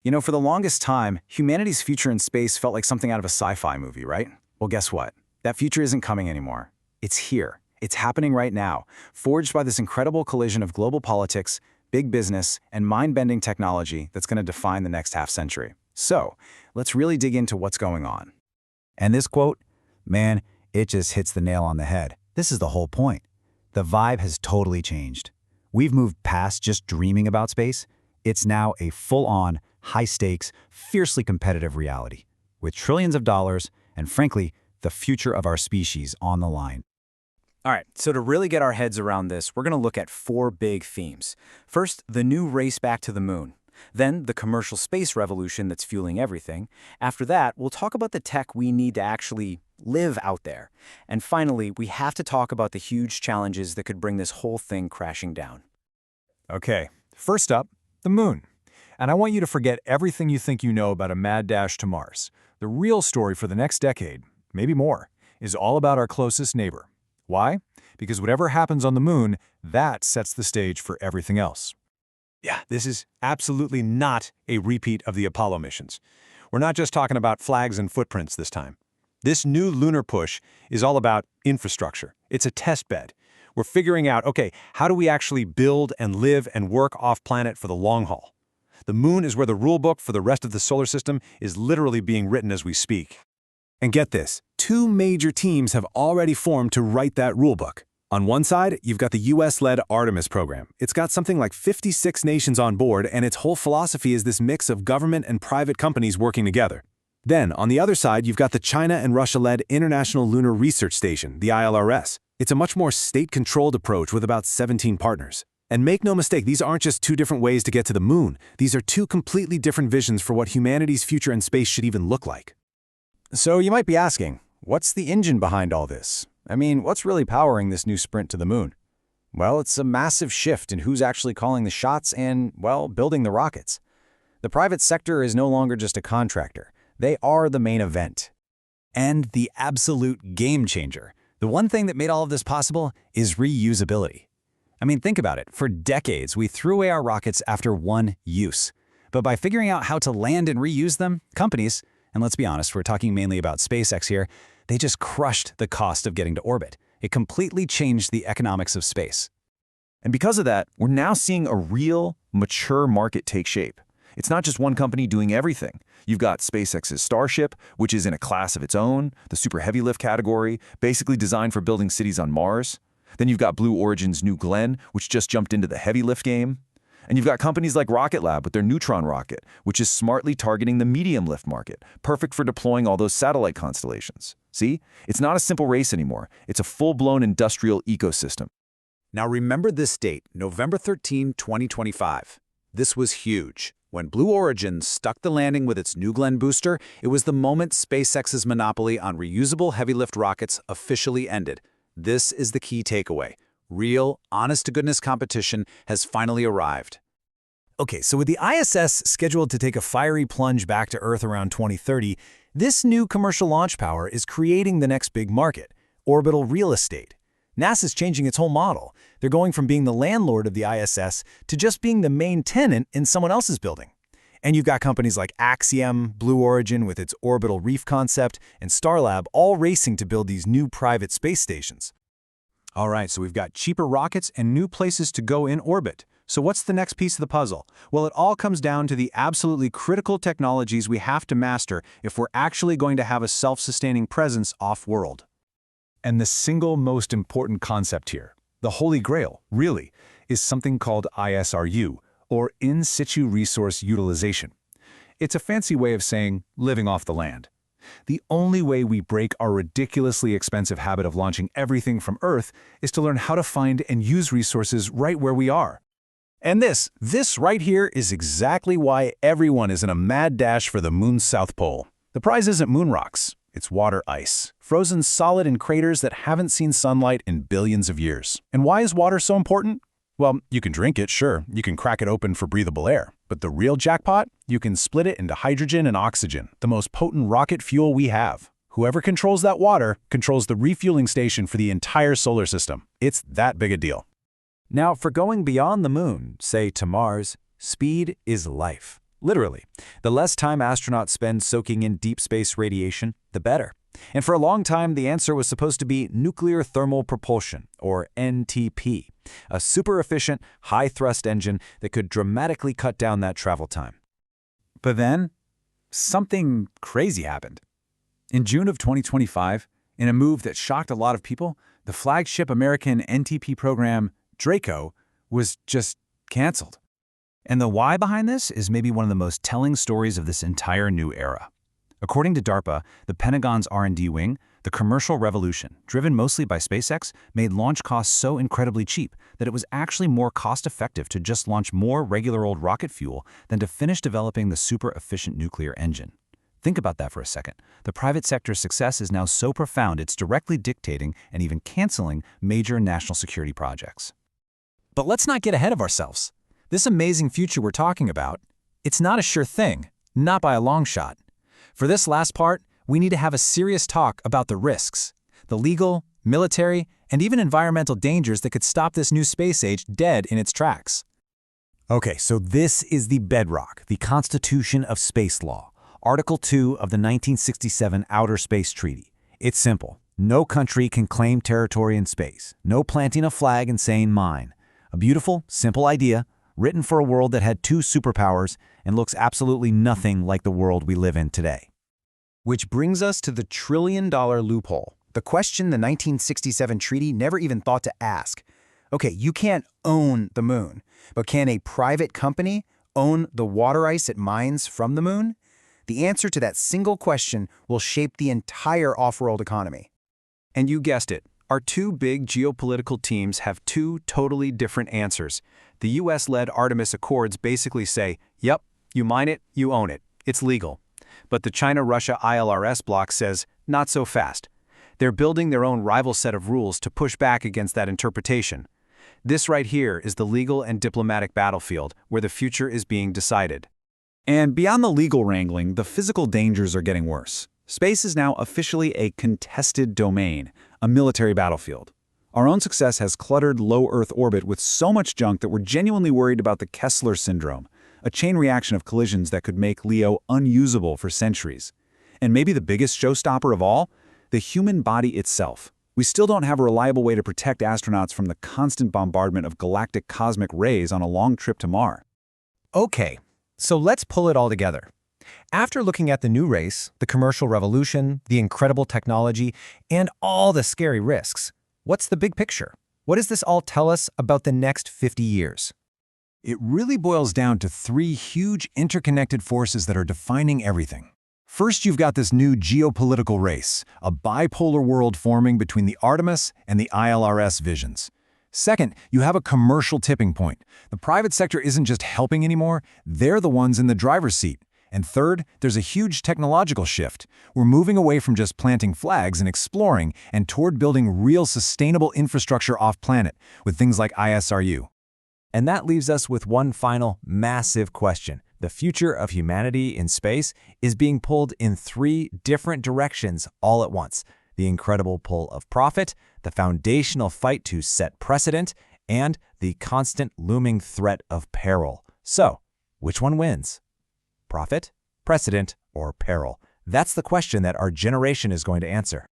You know, for the longest time, humanity's future in space felt like something out of a sci-fi movie, right? Well, guess what? That future isn't coming anymore. It's here. It's happening right now, forged by this incredible collision of global politics, big business, and mind-bending technology that's going to define the next half-century. So, let's really dig into what's going on. And this quote, man, it just hits the nail on the head. This is the whole point. The vibe has totally changed. We've moved past just dreaming about space. It's now a full-on, high-stakes, fiercely competitive reality, with trillions of dollars and, frankly, the future of our species on the line. All right, so to really get our heads around this, we're going to look at four big themes. First, the new race back to the moon. Then, the commercial space revolution that's fueling everything. After that, we'll talk about the tech we need to actually live out there. And finally, we have to talk about the huge challenges that could bring this whole thing crashing down. Okay, first up, the moon. And I want you to forget everything you think you know about a mad dash to Mars. The real story for the next decade, maybe more, is all about our closest neighbor. Why? Because whatever happens on the moon, that sets the stage for everything else. Yeah, this is absolutely not a repeat of the Apollo missions. We're not just talking about flags and footprints this time. This new lunar push is all about infrastructure. It's a test bed. We're figuring out, okay, how do we actually build and live and work off-planet for the long haul? The moon is where the rulebook for the rest of the solar system is literally being written as we speak. And get this, two major teams have already formed to write that rulebook. On one side, you've got the US-led Artemis program. It's got something like 56 nations on board, and its whole philosophy is this mix of government and private companies working together. Then, on the other side, you've got the China and Russia-led International Lunar Research Station, the ILRS. It's a much more state-controlled approach with about 17 partners. And make no mistake, these aren't just two different ways to get to the moon. These are two completely different visions for what humanity's future in space should even look like. So you might be asking, what's the engine behind all this? I mean, what's really powering this new sprint to the moon? Well, it's a massive shift in who's actually calling the shots and, well, building the rockets. The private sector is no longer just a contractor. They are the main event. And the absolute game changer. The one thing that made all of this possible is reusability. I mean, think about it. For decades, we threw away our rockets after one use. But by figuring out how to land and reuse them, companies, and let's be honest, we're talking mainly about SpaceX here, they just crushed the cost of getting to orbit. It completely changed the economics of space. And because of that, we're now seeing a real, mature market take shape. It's not just one company doing everything. You've got SpaceX's Starship, which is in a class of its own, the super heavy lift category, basically designed for building cities on Mars. Then you've got Blue Origin's New Glenn, which just jumped into the heavy lift game. And you've got companies like Rocket Lab with their Neutron rocket, which is smartly targeting the medium lift market, perfect for deploying all those satellite constellations. See? It's not a simple race anymore. It's a full-blown industrial ecosystem. Now remember this date, November 13, 2025. This was huge. When Blue Origin stuck the landing with its New Glenn booster, it was the moment SpaceX's monopoly on reusable heavy-lift rockets officially ended. This is the key takeaway. Real, honest-to-goodness competition has finally arrived. Okay, so with the ISS scheduled to take a fiery plunge back to Earth around 2030, this new commercial launch power is creating the next big market, orbital real estate. NASA's changing its whole model. They're going from being the landlord of the ISS to just being the main tenant in someone else's building. And you've got companies like Axiom, Blue Origin with its orbital reef concept, and Starlab all racing to build these new private space stations. All right, so we've got cheaper rockets and new places to go in orbit. So what's the next piece of the puzzle? Well, it all comes down to the absolutely critical technologies we have to master if we're actually going to have a self-sustaining presence off-world. And the single most important concept here, the holy grail, really, is something called ISRU, or In Situ Resource Utilization. It's a fancy way of saying living off the land. The only way we break our ridiculously expensive habit of launching everything from Earth is to learn how to find and use resources right where we are. And this right here is exactly why everyone is in a mad dash for the moon's south pole. The prize isn't moon rocks, it's water ice, frozen solid in craters that haven't seen sunlight in billions of years. And why is water so important? Well, you can drink it, sure. You can crack it open for breathable air. But the real jackpot? You can split it into hydrogen and oxygen, the most potent rocket fuel we have. Whoever controls that water controls the refueling station for the entire solar system. It's that big a deal. Now, for going beyond the moon, say to Mars, speed is life. Literally, the less time astronauts spend soaking in deep space radiation, the better. And for a long time, the answer was supposed to be nuclear thermal propulsion, or NTP, a super-efficient, high-thrust engine that could dramatically cut down that travel time. But then, something crazy happened. In June of 2025, in a move that shocked a lot of people, the flagship American NTP program, Draco, was just canceled. And the why behind this is maybe one of the most telling stories of this entire new era. According to DARPA, the Pentagon's R&D wing, the commercial revolution, driven mostly by SpaceX, made launch costs so incredibly cheap that it was actually more cost-effective to just launch more regular old rocket fuel than to finish developing the super-efficient nuclear engine. Think about that for a second. The private sector's success is now so profound it's directly dictating and even canceling major national security projects. But let's not get ahead of ourselves. This amazing future we're talking about, it's not a sure thing, not by a long shot. For this last part, we need to have a serious talk about the risks, the legal, military, and even environmental dangers that could stop this new space age dead in its tracks. Okay, so this is the bedrock, the Constitution of Space Law, Article 2 of the 1967 Outer Space Treaty. It's simple. No country can claim territory in space. No planting a flag and saying mine. A beautiful, simple idea, written for a world that had two superpowers and looks absolutely nothing like the world we live in today. Which brings us to the trillion-dollar loophole, the question the 1967 treaty never even thought to ask. Okay, you can't own the moon, but can a private company own the water ice it mines from the moon? The answer to that single question will shape the entire off-world economy. And you guessed it, our two big geopolitical teams have two totally different answers. The US-led Artemis Accords basically say, yep, you mine it, you own it, it's legal. But the China-Russia ILRS bloc says, not so fast. They're building their own rival set of rules to push back against that interpretation. This right here is the legal and diplomatic battlefield where the future is being decided. And beyond the legal wrangling, the physical dangers are getting worse. Space is now officially a contested domain, a military battlefield. Our own success has cluttered low Earth orbit with so much junk that we're genuinely worried about the Kessler syndrome, a chain reaction of collisions that could make LEO unusable for centuries. And maybe the biggest showstopper of all? The human body itself. We still don't have a reliable way to protect astronauts from the constant bombardment of galactic cosmic rays on a long trip to Mars. Okay, so let's pull it all together. After looking at the new race, the commercial revolution, the incredible technology, and all the scary risks, what's the big picture? What does this all tell us about the next 50 years? It really boils down to three huge interconnected forces that are defining everything. First, you've got this new geopolitical race, a bipolar world forming between the Artemis and the ILRS visions. Second, you have a commercial tipping point. The private sector isn't just helping anymore, they're the ones in the driver's seat. And third, there's a huge technological shift. We're moving away from just planting flags and exploring and toward building real sustainable infrastructure off-planet with things like ISRU. And that leaves us with one final massive question. The future of humanity in space is being pulled in three different directions all at once. The incredible pull of profit, the foundational fight to set precedent, and the constant looming threat of peril. So, which one wins? Profit, precedent, or peril? That's the question that our generation is going to answer.